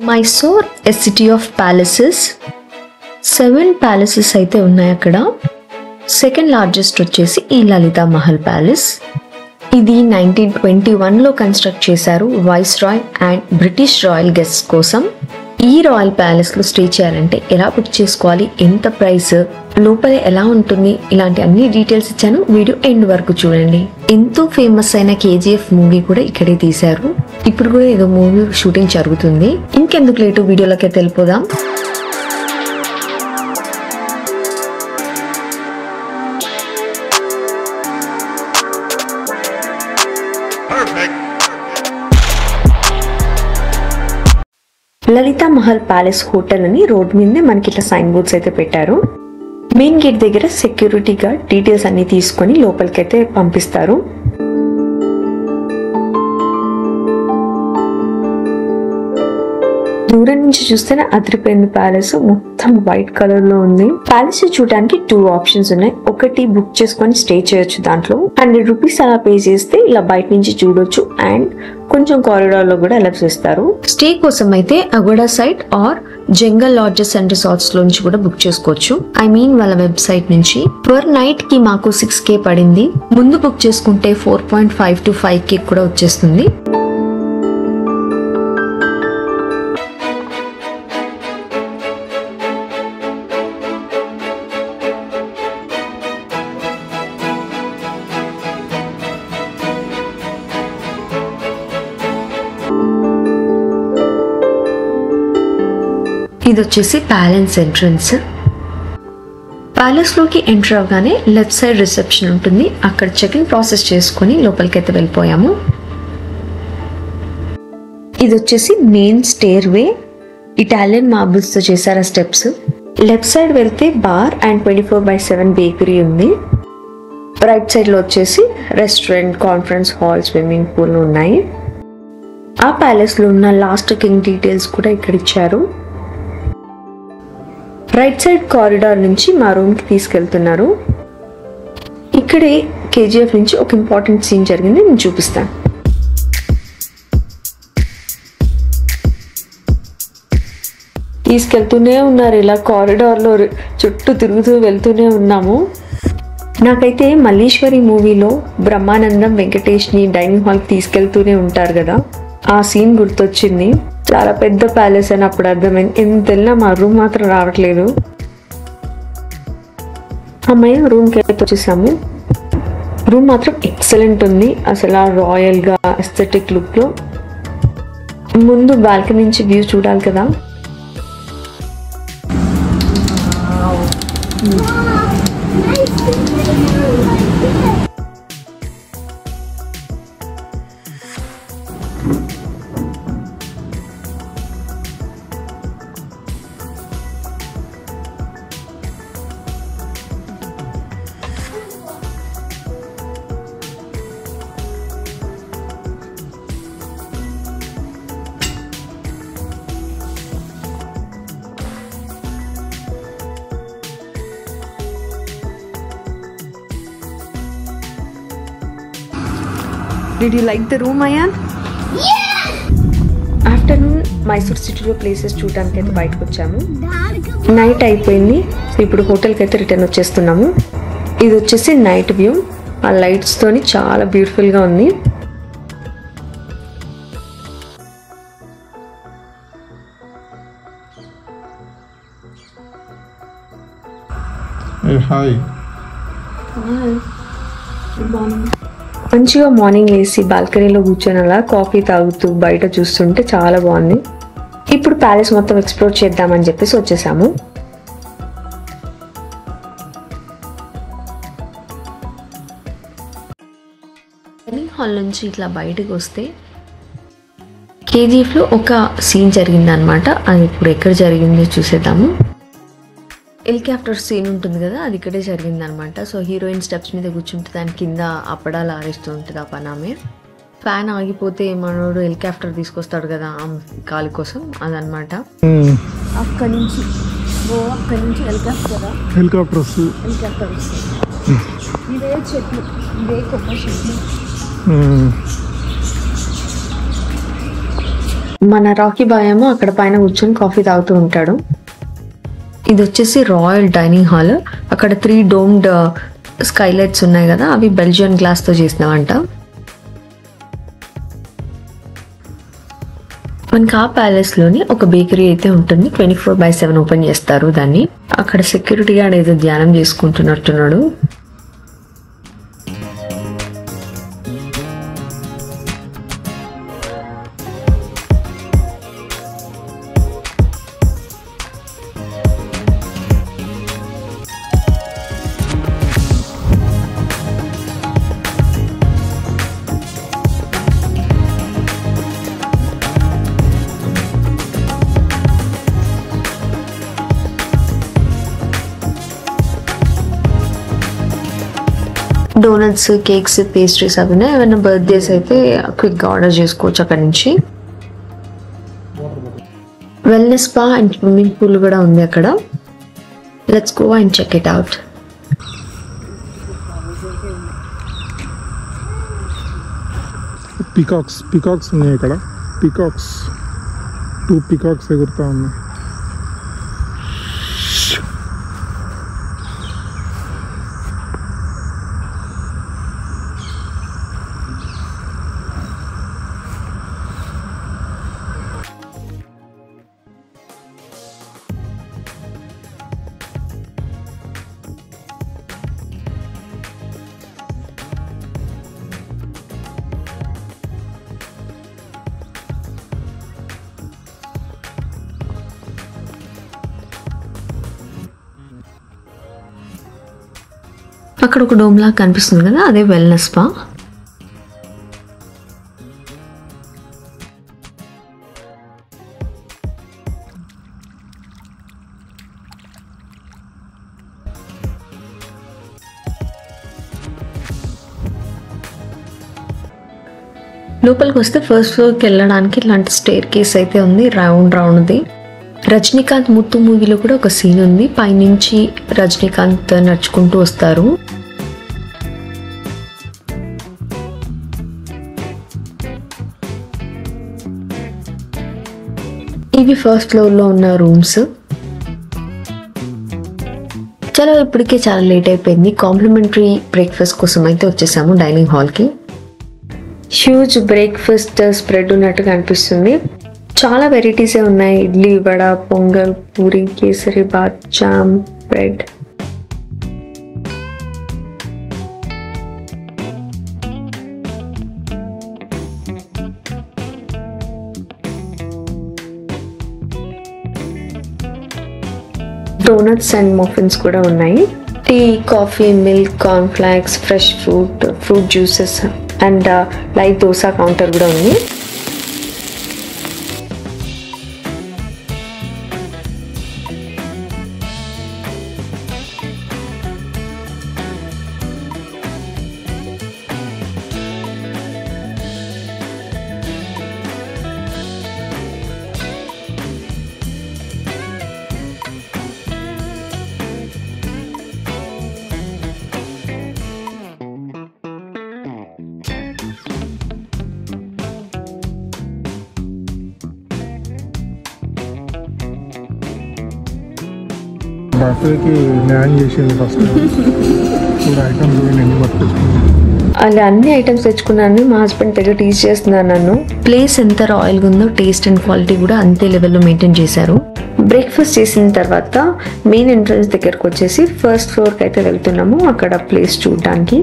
Mysore a city of palaces. 7 palaces అయితే ఉన్నాయి అక్కడ. సెకండ్ లార్జెస్ట్ వచ్చేసి ఈ లలితా మహల్ ప్యాలెస్. ఇది 1921లో కన్స్ట్రక్ట్ చేశారు viceroy and British royal guest కోసం. ఈ రాయల్ ప్యాలెస్ లో స్టే చేయాలంటే ఎలా బుక్ చేసుకోవాలి, ఎంత ప్రైస్, లోపల ఎలా ఉంటుంది, ఇలాంటి అన్ని డీటెయిల్స్ ఇచ్చాను. వీడియో ఎండ్ వరకు చూడండి. ఎంతో ఫేమస్ అయిన KGF మూవీ కూడా ఇక్కడే తీశారు. ఇప్పుడు కూడా ఏదో మూవీ షూటింగ్ జరుగుతుంది. ఇంకెందుకు లేటు, వీడియోలోకి వెళ్ళిపోదాం. లలితా మహల్ ప్యాలెస్ హోటల్ అని రోడ్ మీదే మనకి ఇట్లా సైన్ బోర్డ్స్ అయితే పెట్టారు. మెయిన్ గేట్ దగ్గర సెక్యూరిటీ గార్డ్ డీటెయిల్స్ అన్ని తీసుకొని లోపలికి అయితే పంపిస్తారు. దూరం నుంచి చూస్తేనే అదిరిపోయింది ప్యాలెస్. మొత్తం వైట్ కలర్ లో ఉంది. ప్యాలెస్ చూడడానికి 2 ఆప్షన్స్ ఉన్నాయి. ఒకటి బుక్ చేసుకొని స్టే చేయొచ్చు. దాంట్లో 100 రూపీస్ అలా పే చేస్తే ఇలా బయట నుంచి చూడొచ్చు అండ్ కొంచెం కారిడార్ లో కూడా అలౌ చేస్తారు. స్టే కోసం అయితే Agoda site or jungle lodges and resorts లోంచి కూడా బుక్ చేసుకోవచ్చు. ఐ మీన్ వాళ్ళ వెబ్సైట్ నుంచి. పర్ నైట్ కి మాకు 6K పడింది. ముందు బుక్ చేసుకుంటే 4.5 to 5K కూడా వచ్చేస్తుంది. ఇది వచ్చేసి ప్యాలెస్ ఎంట్రన్స్. ప్యాలెస్ లోకి ఎంటర్ అవగానే లెఫ్ట్ సైడ్ రిసెప్షన్ ఉంటుంది. అక్కడ చెక్ ఇన్ ప్రాసెస్ చేసుకుని లోపలికి అయితే వెళ్ళిపోయాము. ఇది వచ్చేసి మెయిన్ స్టేర్ వే. ఇటాలియన్ మార్బుల్స్ తో చేశారు ఆ స్టెప్స్. లెఫ్ట్ సైడ్ వెళ్తే బార్ అండ్ 24/7 బేకరీ ఉంది. రైట్ సైడ్ లో వచ్చేసి restaurant, conference hall, swimming pool ఉన్నాయి. ఆ ప్యాలెస్ లో ఉన్న లాస్ట్ కింగ్ డీటెయిల్స్ కూడా ఇక్కడ ఇచ్చారు. రైట్ సైడ్ కారిడార్ నుంచి మా రూమ్ కి తీసుకెళ్తున్నారు. ఇక్కడే KGF నుంచి ఒక ఇంపార్టెంట్ సీన్ జరిగింది, నేను చూపిస్తాను. తీసుకెళ్తూనే ఉన్నారు. ఇలా కారిడార్ లో చుట్టూ తిరుగుతూ వెళ్తూనే ఉన్నాము. నాకైతే మల్లీశ్వరి మూవీలో బ్రహ్మానందం వెంకటేష్ ని డైనింగ్ హాల్ తీసుకెళ్తూనే ఉంటారు కదా, ఆ సీన్ గుర్తొచ్చింది. చాలా పెద్ద ప్యాలెస్ అని అప్పుడు అర్థమైంది. ఎంత వెళ్ళినా మా రూమ్ మాత్రం రావట్లేదు. అమ్మాయి రూమ్ కి అయితే వచ్చేసాము. రూమ్ మాత్రం ఎక్సలెంట్ ఉంది. అసలు రాయల్ గా ఎస్థెటిక్ లుక్ లో. ముందు బాల్కనీ నుంచి వ్యూ చూడాలి కదా. Did you like the room, Ayan? Yes! Afternoon Mysore సిటీలో ప్లేసెస్ చూడడానికి అయితే బయటకు వచ్చాము. నైట్ అయిపోయింది. ఇప్పుడు హోటల్కి అయితే రిటర్న్ వచ్చేస్తున్నాము. ఇది వచ్చేసి నైట్ వ్యూ. ఆ లైట్స్ తోని చాలా బ్యూటిఫుల్ గా ఉంది. మంచిగా మార్నింగ్ లేసి బాల్కనీలో కూర్చొని అలా కాఫీ తాగుతూ బయట చూస్తుంటే చాలా బాగుంది. ఇప్పుడు ప్యాలెస్ మొత్తం ఎక్స్ప్లోర్ చేద్దామని చెప్పేసి వచ్చేసాము. డైనింగ్ హాల్ నుంచి ఇట్లా బయటకు వస్తే KGF లో ఒక సీన్ జరిగింది అనమాట. అది ఇప్పుడు ఎక్కడ జరిగిందో చూసేద్దాము. హెలికాప్టర్ సీన్ ఉంటుంది కదా, అది ఇక్కడే జరిగింది అనమాట. సో హీరోయిన్ స్టెప్స్ మీద కూర్చుంటే దాని కింద అప్పడాలు ఆరేస్తూ ఉంటుంది ఆ పనామే. ఫ్యాన్ ఆగిపోతే మనోడు హెలికాప్టర్ తీసుకొస్తాడు కదా కాలి కోసం, అదనమాట. అక్కడి నుంచి హెలికాప్టర్ వస్తుంది. ఇదే చెట్లు, ఇదే కొబ్బరి చెట్లు. మన రాకీ బాయ్ ఏమో అక్కడ పైన కూర్చొని కాఫీ తాగుతూ ఉంటాడు. ఇది వచ్చేసి రాయల్ డైనింగ్ హాల్. అక్కడ 3 డోమ్డ్ స్కైలైట్స్ ఉన్నాయి కదా, అవి బెల్జియన్ గ్లాస్తో చేసినవంట. మనకి ఆ ప్యాలెస్లోని ఒక బేకరీ అయితే ఉంటుంది. 24/7 ఓపెన్ చేస్తారు దాన్ని. అక్కడ సెక్యూరిటీ గార్డ్ ఏదో ధ్యానం చేసుకుంటున్నట్టున్నాడు. డోనట్స్, కేక్స్, పేస్ట్రీస్ అవి ఉన్నాయి. ఏమైనా బర్త్డేస్ అయితే క్విక్గా ఆర్డర్ చేసుకోవచ్చు అక్కడ నుంచి. Wellness spa and swimming pool కూడా ఉంది అక్కడ. Let's go and check it out. Peacocks ఉన్నాయి ఇక్కడ. 2 పికాక్స్ ఎగురుతా ఉన్నాయి. అక్కడ ఒక డోమ్ లాగా కనిపిస్తుంది కదా, అదే వెల్నెస్ స్పా. లోపలికి వస్తే ఫస్ట్ ఫ్లోర్కి వెళ్ళడానికి ఇలాంటి స్టేర్ కేస్ అయితే ఉంది, రౌండ్ది. రజనీకాంత్ ముత్తు మూవీలో కూడా ఒక సీన్ ఉంది. పైనుంచి రజనీకాంత్ నడుచుకుంటూ వస్తారు. ఇవి ఫస్ట్ ఫ్లోర్లో ఉన్న రూమ్స్. చలో ఇప్పటికే చాలా లేట్ అయిపోయింది. కాంప్లిమెంటరీ బ్రేక్ఫాస్ట్ కోసం అయితే వచ్చేసాము డైనింగ్ హాల్కి. హ్యూజ్ బ్రేక్ఫాస్ట్ స్ప్రెడ్ ఉన్నట్టుగా అనిపిస్తుంది. చాలా వెరైటీసే ఉన్నాయి. Idli, vada, pongal, puri, kesari bath, jam, bread. Doughnuts and muffins కూడా ఉన్నాయి. Tea, coffee, milk, corn flakes, fresh fruit juices and light dosa counter కూడా ఉంది. బర్త్డేకి న్యాయం చేసింది. ఫస్ట్ కూడా ఐటమ్స్ ఎన్ని పట్టుకొచ్చుకున్నాను. అలా అన్ని ఐటమ్స్ తెచ్చుకున్నాను. మా హస్బెండ్ తెగ టీచ్ చేస్తున్నాను నన్ను. ప్లేస్ ఎంత రాయల్గా ఉందో టేస్ట్ అండ్ క్వాలిటీ కూడా అంతే లెవెల్లో మెయింటైన్ చేశారు. బ్రేక్ఫాస్ట్ చేసిన తర్వాత మెయిన్ ఎంట్రన్స్ దగ్గరకు వచ్చేసి ఫస్ట్ ఫ్లోర్కి అయితే వెళ్తున్నాము. అక్కడ ప్లేస్ చూడడానికి.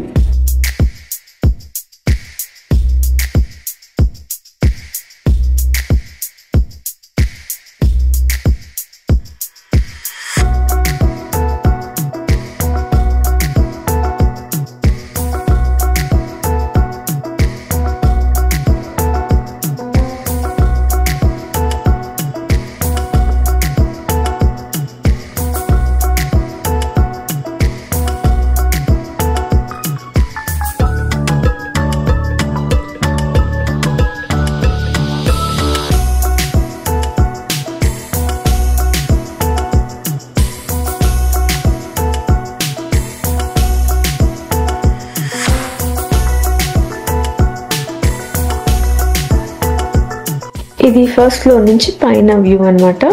ఇది ఫస్ట్ ఫ్లోర్ నుంచి పైన వ్యూ అన్నమాట.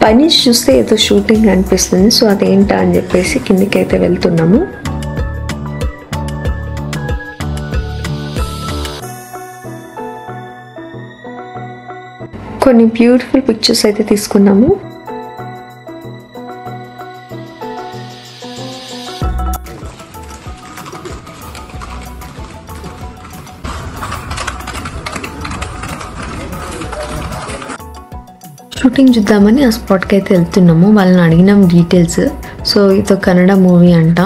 పైన చూస్తే ఏదో షూటింగ్ అనిపిస్తుంది. సో అదేంటా అని చెప్పేసి కిందికి అయితే వెళ్తున్నాము. కొన్ని బ్యూటిఫుల్ పిక్చర్స్ అయితే తీసుకున్నాము. షూటింగ్ చూద్దామని ఆ స్పాట్కి అయితే వెళ్తున్నాము. వాళ్ళని అడిగినాం డీటెయిల్స్. సో ఇది కన్నడ మూవీ అంట.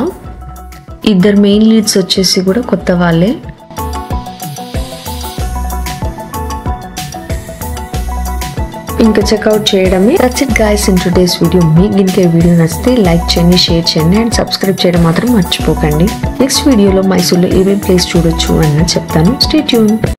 ఇద్దరు మెయిన్ లీడ్స్ వచ్చేసి కూడా కొత్త వాళ్ళే. ఇంకా చెక్అవుట్ చేయడమే. That's it guys in today's video. మీకు ఇంకే వీడియో నచ్చితే లైక్ చేయండి, షేర్ చేయండి అండ్ సబ్స్క్రైబ్ చేయడం మాత్రం మర్చిపోకండి. నెక్స్ట్ వీడియోలో మైసూర్లో ఏమేం ప్లేస్ చూడొచ్చు అన్న చెప్తాను. Stay tune.